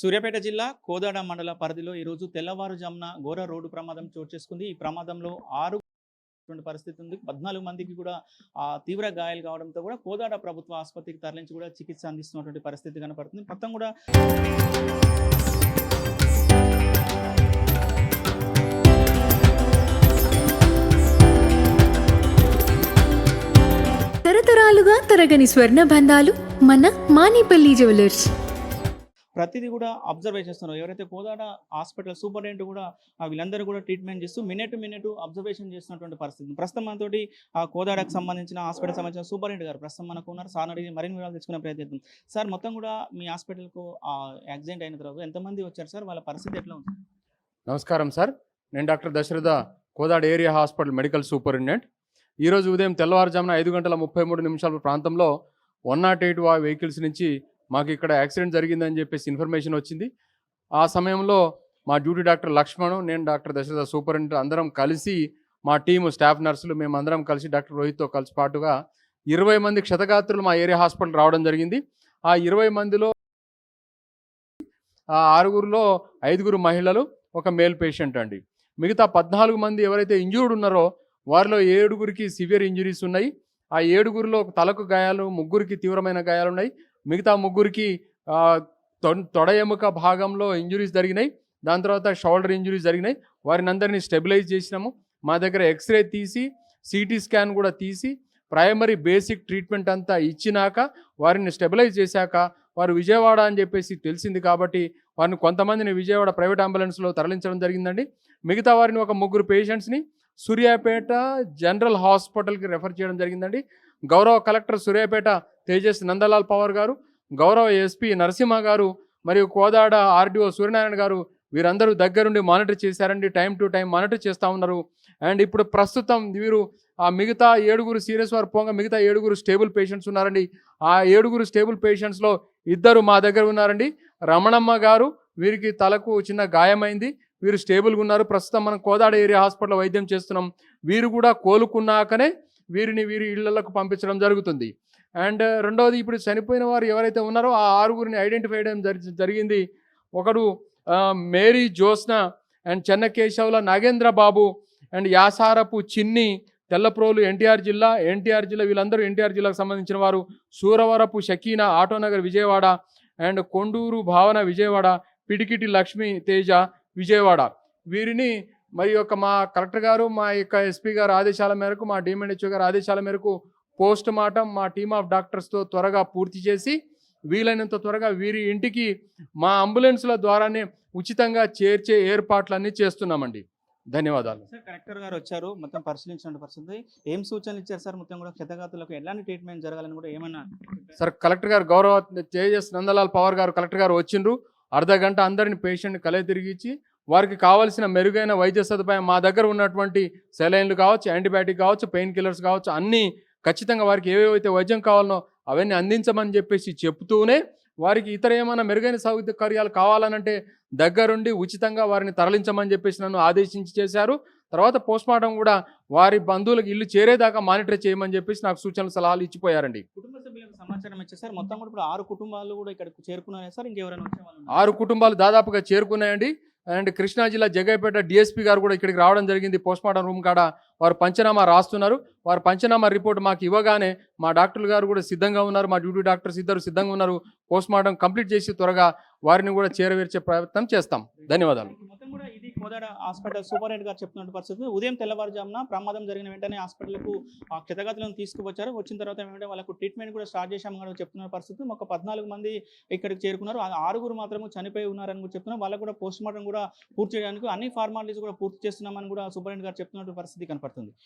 సూర్యాపేట జిల్లా కోదాడ మండల పరిధిలో ఈరోజు తెల్లవారుజామున ఘోర రోడ్డు ప్రమాదం చోటు చేసుకుంది. ఈ ప్రమాదంలో 6 పరిస్థితి ఉంది. 14 మందికి కూడా తీవ్ర గాయాలు కావడంతో కూడా కోదాడ ప్రభుత్వ ఆసుపత్రికి తరలించి కూడా చికిత్స అందిస్తున్నటువంటి పరిస్థితి కనపడుతుంది. మొత్తం కూడా తరతరాలుగా తరగని స్వర్ణ బంధాలు మన మానిపల్లి జ్యువెలర్స్. ప్రతిదీ కూడా అబ్జర్వ్ చేస్తున్నారు. ఎవరైతే కోదాడ హాస్పిటల్ సూపరింటెండెంట్ కూడా వీళ్ళందరూ కూడా ట్రీట్మెంట్ చేస్తూ మినిట్ అబ్జర్వేషన్ చేస్తున్నటువంటి పరిస్థితి. ప్రస్తుతం మనతోటి కోదాడకు సంబంధించిన హాస్పిటల్ సంబంధించిన సూపరింటెండెంట్ గారు ప్రస్తుతం మనకు ఉన్నారు. సార్ అడిగి మరిన్ని వివరాలు తెచ్చుకునే ప్రయత్నిద్దాం. సార్ మొత్తం కూడా మీ హాస్పిటల్కు యాక్సిడెంట్ అయిన తర్వాత ఎంతమంది వచ్చారు సార్? వాళ్ళ పరిస్థితి ఎట్లా ఉంది? నమస్కారం సార్, నేను doctor Dasaratha, Kodad area hospital medical superintendent. ఈరోజు ఉదయం తెల్లవారుజామున 5:33 ప్రాంతంలో 108 వెహికల్స్ నుంచి మాకు ఇక్కడ యాక్సిడెంట్ జరిగిందని చెప్పేసి ఇన్ఫర్మేషన్ వచ్చింది. ఆ సమయంలో మా డ్యూటీ డాక్టర్ లక్ష్మణ్, నేను డాక్టర్ దశరథ సూపరింటెండెంట్ అందరం కలిసి మా టీము స్టాఫ్ నర్సులు మేమందరం కలిసి డాక్టర్ రోహిత్తో కలిసి పాటుగా 20 మంది క్షతగాత్రులు మా ఏరియా హాస్పిటల్ రావడం జరిగింది. ఆ 20 మందిలో ఆ 6గురిలో 5గురు మహిళలు, ఒక మేల్ పేషెంట్ అండి. మిగతా 14 మంది ఎవరైతే ఇంజ్యూర్డ్ ఉన్నారో వారిలో 7గురికి సివియర్ ఇంజురీస్ ఉన్నాయి. ఆ 7గురిలో తలకు గాయాలు, 3గురికి తీవ్రమైన గాయాలు ఉన్నాయి. మిగతా 3గురికి తొడ ఎముక భాగంలో ఇంజురీస్ జరిగినాయి. దాని తర్వాత షోల్డర్ ఇంజురీస్ జరిగినాయి. వారిని అందరినీ స్టెబిలైజ్ చేసినాము. మా దగ్గర ఎక్స్రే తీసి సిటీ స్కాన్ కూడా తీసి ప్రైమరీ బేసిక్ ట్రీట్మెంట్ అంతా ఇచ్చినాక వారిని స్టెబిలైజ్ చేశాక వారు విజయవాడ అని చెప్పేసి తెలిసింది కాబట్టి వారిని కొంతమందిని విజయవాడ ప్రైవేట్ అంబులెన్స్లో తరలించడం జరిగిందండి. మిగతా వారిని ఒక 3 పేషెంట్స్ని సూర్యాపేట జనరల్ హాస్పిటల్కి రెఫర్ చేయడం జరిగిందండి. గౌరవ కలెక్టర్ సూర్యాపేట తేజస్ నందలాల్ పవర్ గారు, గౌరవ ఎస్పీ నరసింహ గారు మరియు కోదాడ ఆర్డీఓ సూర్యనారాయణ గారు వీరందరూ దగ్గరుండి మానిటర్ చేశారండి. టైం టు టైం మానిటర్ చేస్తూ ఉన్నారు. అండ్ ఇప్పుడు ప్రస్తుతం వీరు ఆ మిగతా 7గురు సీరియస్ వారు పోగా మిగతా 7గురు స్టేబుల్ పేషెంట్స్ ఉన్నారండి. ఆ 7గురు స్టేబుల్ పేషెంట్స్లో 2 మా దగ్గర ఉన్నారండి. రమణమ్మ గారు, వీరికి తలకు చిన్న గాయమైంది, వీరు స్టేబుల్గా ఉన్నారు. ప్రస్తుతం మనం కోదాడ ఏరియా హాస్పిటల్లో వైద్యం చేస్తున్నాం. వీరు కూడా కోలుకున్నాకనే వీరి ఇళ్లకు పంపించడం జరుగుతుంది. అండ్ రెండవది, ఇప్పుడు చనిపోయిన వారు ఎవరైతే ఉన్నారో ఆ 6గురిని ఐడెంటిఫై చేయడం జరిగింది. ఒకడు Mary Jyotsna and Chennakesavula Nagendra Babu and Yasarapu Chinni, Tellaprolu NTR జిల్లా వీళ్ళందరూ ఎన్టీఆర్ జిల్లాకు సంబంధించిన వారు. సూరవరపు షకీనా ఆటోనగర్ విజయవాడ అండ్ కొండూరు భావన విజయవాడ, పిడికిటి లక్ష్మి తేజ విజయవాడ. వీరిని మరి మా కలెక్టర్ గారు, మా ఎస్పీ గారు ఆదేశాల మేరకు, మా డిఎంఎన్హెచ్ఓ గారు ఆదేశాల మేరకు పోస్ట్ మార్టం మా టీమ్ ఆఫ్ డాక్టర్స్తో త్వరగా పూర్తి చేసి వీలైనంత త్వరగా వీరి ఇంటికి మా అంబులెన్స్ల ద్వారానే ఉచితంగా చేర్చే ఏర్పాట్లన్నీ చేస్తున్నామండి. ధన్యవాదాలు. సార్, కలెక్టర్ గారు వచ్చారు, మొత్తం పరిశీలించిన పరిస్థితి ఏం సూచనలు ఇచ్చారు సార్? మొత్తం కూడా క్షతగాతులకు ఎలాంటి ట్రీట్మెంట్ జరగాలని కూడా ఏమన్నా సార్? కలెక్టర్ గారు గౌరవ తేజస్ నందలాల్ పవర్ గారు కలెక్టర్ గారు వచ్చిండ్రు. అర్ధగంట అందరిని పేషెంట్ని కలే తిరిగిచ్చి వారికి కావాల్సిన మెరుగైన వైద్య సదుపాయం మా దగ్గర ఉన్నటువంటి సెలైన్లు కావచ్చు, యాంటీబయాటిక్ కావచ్చు, పెయిన్ కిల్లర్స్ కావచ్చు, అన్నీ ఖచ్చితంగా వారికి ఏవేవైతే వైద్యం కావాలనో అవన్నీ అందించమని చెప్పేసి చెప్తూనే వారికి ఇతర ఏమైనా మెరుగైన సౌకర్యాలు కావాలనంటే దగ్గరుండి ఉచితంగా వారిని తరలించమని చెప్పేసి నన్ను ఆదేశించి చేశారు. తర్వాత పోస్ట్మార్టం కూడా వారి బంధువులకు ఇల్లు చేరేదాకా మానిటర్ చేయమని చెప్పేసి నాకు సూచనలు సలహాలు ఇచ్చిపోయారండి. కుటుంబ సభ్యులకు సమాచారం ఇచ్చారు సార్. మొత్తం కూడా ఇప్పుడు 6 కుటుంబాలు కూడా ఇక్కడికి చేరుకున్నాయి సార్. ఇంకెవరైనా వచ్చే వాళ్ళు? 6 కుటుంబాలు దాదాపుగా చేరుకున్నాయండి. అండ్ కృష్ణా జిల్లా జగ్గైపేట డిఎస్పీ గారు కూడా ఇక్కడికి రావడం జరిగింది. పోస్ట్మార్టం రూమ్ కాడ వారు పంచనామా రాస్తున్నారు. వారు పంచనామా రిపోర్ట్ మాకు ఇవ్వగానే మా డాక్టర్లు గారు కూడా సిద్ధంగా ఉన్నారు, మా డ్యూటీ డాక్టర్స్ ఇద్దరు సిద్ధంగా ఉన్నారు. పోస్ట్మార్టం కంప్లీట్ చేసి త్వరగా వారిని కూడా చేరవేర్చే ప్రయత్నం చేస్తాం. ధన్యవాదాలు. మొత్తం కూడా ఇది కోదాడ హాస్పిటల్ సూపరింటెండెంట్ గారు చెప్తున్న పరిస్థితి. ఉదయం తెల్లవారుజామున ప్రమాదం జరిగిన వెంటనే హాస్పిటల్కు క్షతగాతులను తీసుకువచ్చారు. వచ్చిన తర్వాత ఏమంటే వాళ్ళకు ట్రీట్మెంట్ కూడా స్టార్ట్ చేశామని కూడా చెప్తున్న పరిస్థితి. ఒక 14 మంది ఇక్కడికి చేరుకున్నారు. 6గురు మాత్రము చనిపోయి ఉన్నారని కూడా చెప్తున్నారు. వాళ్ళకు కూడా పోస్ట్ మార్టం కూడా పూర్తి చేయడానికి అన్ని ఫార్మాలిటీస్ కూడా పూర్తి చేస్తున్నామని కూడా సూపరింటెండెంట్ గారు చెప్తున్నటువంటి పరిస్థితి కనపడుతుంది.